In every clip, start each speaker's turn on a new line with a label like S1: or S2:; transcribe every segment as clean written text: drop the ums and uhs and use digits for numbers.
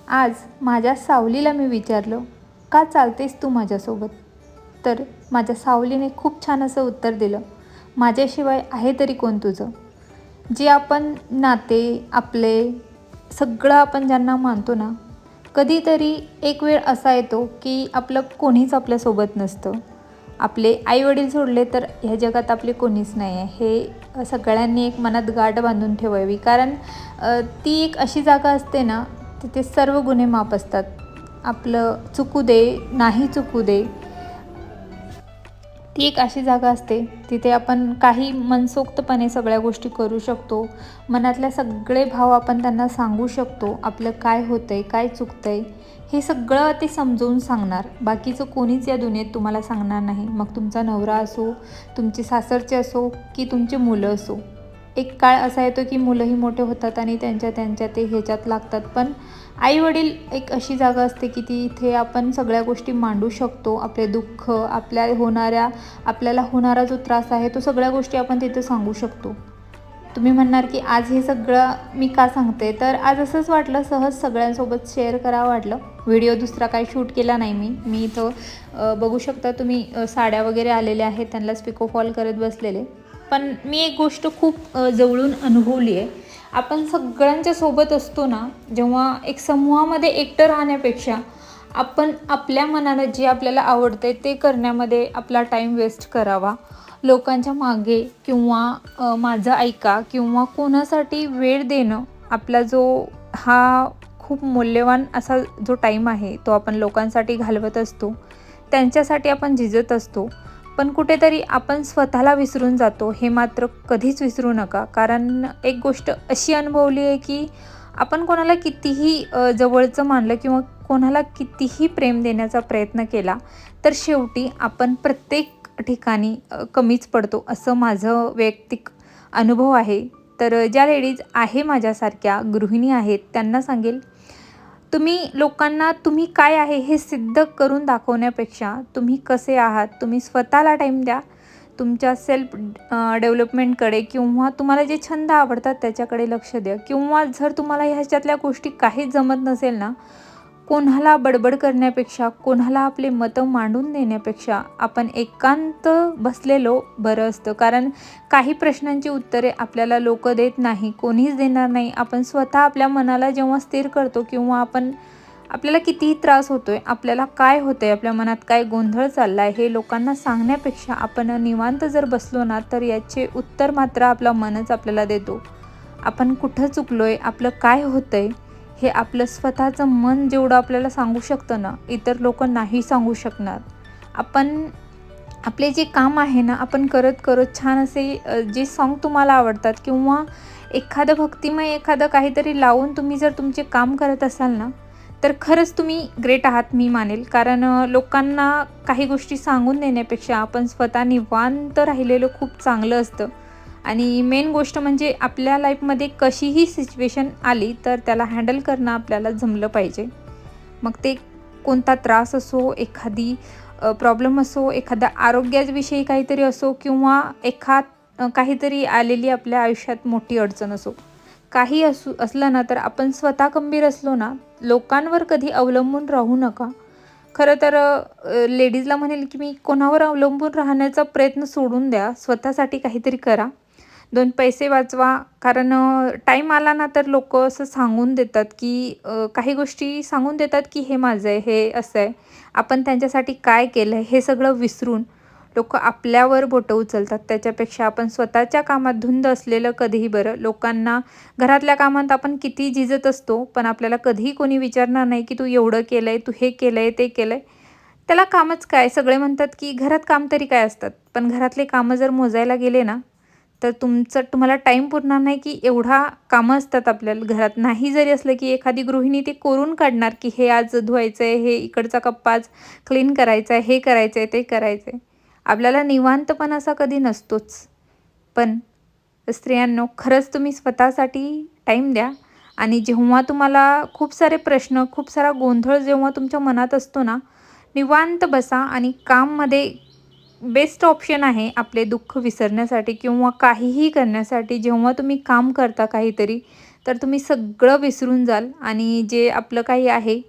S1: आज माझ्या सावलीला मी विचारलं, का चालतेस तू माझ्यासोबत? तर माझ्या सावलीने खूप छान असं उत्तर दिलं, माझ्याशिवाय आहे तरी कोण तुझं? जे आपण नाते आपले सगळं आपण ज्यांना मानतो ना, कधीतरी एक वेळ असा येतो की आपलं कोणीच आपल्यासोबत नसतं. आपले आईवडील सोडले तर ह्या जगात आपले कोणीच नाही आहे. हे सगळ्यांनी एक मनात गाठ बांधून ठेवावी. कारण ती एक अशी जागा असते ना, तिथे सर्व गुन्हे माफ असतात. आपलं चुकू दे, नाही चुकू दे, ती एक अशी जागा असते तिथे आपण काही मनसोक्तपणे सगळ्या गोष्टी करू शकतो. मनातले सगळे भाव आपण त्यांना सांगू शकतो. आपलं काय होतं आहे, काय चुकतं आहे, हे सगळं ते समजवून सांगणार. बाकीचं कोणीच या दुनियेत तुम्हाला सांगणार नाही. मग तुमचा नवरा असो, तुमचे सासरचे असो की तुमचे मुलं असो. एक काळ असा येतो की मुलंही मोठे होतात आणि त्यांच्या ते ह्याच्यात लागतात. पण आई-वडील एक अशी जागा असते की तिथे आपण सगळ्या गोष्टी मांडू शकतो. आपले दुःख, आपल्याला होणारा जो त्रास आहे तो सगळ्या गोष्टी आपण तिथे सांगू शकतो. तुम्ही म्हणणार की आज हे सगळं मी का सांगते? तर आज असंच वाटलं, सहज सगळ्यांसोबत शेअर करावं वाटलं. व्हिडिओ दुसरा काही शूट केला नाही मी इथं बघू शकता तुम्ही, साड्या वगैरे आलेल्या आहेत, त्यांना पिको फॉल करत बसलेले. पण मी एक गोष्ट खूप जवळून अनुभवली आहे. आपण सगळ्यांच्या सोबत असतो ना, जेव्हा एक समूहामध्ये एकटं राहण्यापेक्षा आपण आपल्या मनाला जे आपल्याला आवडते ते करण्यामध्ये आपला टाईम वेस्ट करावा. लोकांच्या मागे किंवा माझं ऐका किंवा कोणासाठी वेळ देणं, आपला जो हा खूप मौल्यवान असा जो टाईम आहे तो आपण लोकांसाठी घालवत असतो. त्यांच्यासाठी आपण झिजत असतो. पण कुठेतरी आपण स्वतःला विसरून जातो. हे मात्र कधीच विसरू नका. कारण एक गोष्ट अशी अनुभवली आहे की आपण कोणाला कितीही जवळचं मानलं किंवा कोणाला कितीही प्रेम देण्याचा प्रयत्न केला, तर शेवटी आपण प्रत्येक ठिकाणी कमीच पडतो, असं माझं वैयक्तिक अनुभव आहे. तर ज्या लेडीज आहे माझ्यासारख्या गृहिणी आहेत त्यांना सांगेल, तुम्ही लोकांना तुम्ही काय आहे हे सिद्ध करून दाखवण्यापेक्षा तुम्ही कसे आहात, तुम्ही स्वतःला टाईम द्या. तुमच्या सेल्फ डेव्हलपमेंटकडे किंवा तुम्हाला जे छंद आवडतात त्याच्याकडे लक्ष द्या. किंवा जर तुम्हाला ह्याच्यातल्या गोष्टी काहीच जमत नसेल ना, कोणाला बडबड करण्यापेक्षा, कोणाला आपले मतं मांडून देण्यापेक्षा आपण एकांत बसलेलो बरं असतं. कारण काही प्रश्नांची उत्तरे आपल्याला लोक देत नाही, कोणीच देणार नाही. आपण स्वतः आपल्या मनाला जेव्हा स्थिर करतो किंवा आपल्याला कितीही त्रास होतोय, आपल्याला काय होतंय, आपल्या मनात काय गोंधळ चालला आहे, हे लोकांना सांगण्यापेक्षा आपण निवांत जर बसलो ना, तर याचे उत्तर मात्र आपलं मनच आपल्याला देतो. आपण कुठं चुकलोय, आपलं काय होतंय, हे आपलं स्वतःचं मन जेवढं आपल्याला सांगू शकतं ना, इतर लोक नाही सांगू शकणार. आपण आपले जे काम आहे ना, आपण करत करत छान असे जे सॉन्ग तुम्हाला आवडतात किंवा एखादं भक्तिमय एखादं काहीतरी लावून तुम्ही जर तुमचे काम करत असाल ना, तर खरंच तुम्ही ग्रेट आहात मी मानेल. कारण लोकांना काही गोष्टी सांगून देण्यापेक्षा आपण स्वतः निवांत राहिलेलं खूप चांगलं असतं. आणि मेन गोष्ट म्हणजे आपल्या लाईफमध्ये कशीही सिच्युएशन आली तर त्याला हँडल करणं आपल्याला जमलं पाहिजे. मग ते कोणता त्रास असो, एखादी प्रॉब्लेम असो, एखाद्या आरोग्याविषयी काहीतरी असो किंवा काहीतरी आलेली आपल्या आयुष्यात मोठी अडचण असो, काही असलं ना, तर आपण स्वतः खंबीर असलो ना, लोकांवर कधी अवलंबून राहू नका. खरं तर लेडीजला म्हणेल की मी कोणावर अवलंबून राहण्याचा प्रयत्न सोडून द्या. स्वतःसाठी काहीतरी करा. 2 पैसे वाचवा. कारण टाईम आला ना, तर लोकं असं सांगून देतात की काही गोष्टी सांगून देतात की हे माझं आहे, हे असं आहे. आपण त्यांच्यासाठी काय केलं आहे हे सगळं विसरून लोकं आपल्यावर बोटं उचलतात. त्याच्यापेक्षा आपण स्वतःच्या कामात धुंद असलेलं कधीही बरं. लोकांना घरातल्या कामात आपण किती झिजत असतो, पण आपल्याला कधीही कोणी विचारणार नाही की तू एवढं केलं आहे, तू हे केलं आहे, ते केलं आहे. त्याला कामच काय? सगळे म्हणतात की घरात काम तरी काय असतात? पण घरातले कामं जर मोजायला गेले ना, तर तुम्हाला टाईम पुरणार नाही की एवढा कामं असतात आपल्याला घरात. नाही जरी असलं की एखादी गृहिणी ते करून काढणार की हे आज धुवायचं आहे, हे इकडचा कप्पा आज क्लीन करायचा आहे, हे करायचं आहे, ते करायचं आहे. आपल्याला निवांतपणा असा कधी नसतोच. पण स्त्रियांनो, खरंच तुम्ही स्वतःसाठी टाईम द्या. आणि जेव्हा तुम्हाला खूप सारे प्रश्न, खूप सारा गोंधळ जेव्हा तुमच्या मनात असतो ना, निवांत बसा. आणि काममध्ये बेस्ट ऑप्शन आहे आपले दुःख विसरण्यासाठी किंवा काहीही करण्यासाठी. जेव्हा तुम्ही काम करता काहीतरी, तर तुम्ही सगळं विसरून जाल आणि जे आपलं काही आहे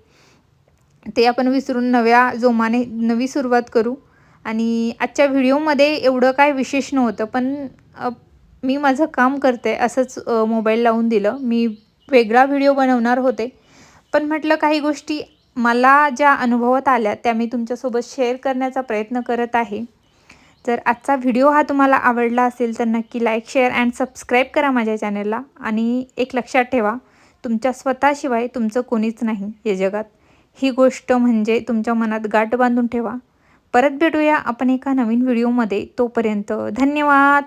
S1: ते आपण विसरून नव्या जोमाने नवी सुरुवात करू. आणि आजच्या व्हिडिओमध्ये एवढं काय विशेष नव्हतं, पण मी माझं काम करते असंच मोबाईल लावून दिलं. मी वेगळा व्हिडिओ बनवणार होते, पण म्हटलं काही गोष्टी मला ज्या अनुभवात आल्या त्या मी तुमच्यासोबत शेअर करण्याचा प्रयत्न करत आहे. जर आजचा व्हिडिओ हा तुम्हाला आवडला असेल तर नक्की लाईक, शेअर अँड सबस्क्राईब करा माझ्या चॅनलला. आणि एक लक्षात ठेवा, तुमच्या स्वतःशिवाय तुमचं कोणीच नाही या जगात. ही गोष्ट म्हणजे तुमच्या मनात गाठ बांधून ठेवा. परत भेटूया आपण एका नवीन व्हिडिओमध्ये. तोपर्यंत धन्यवाद.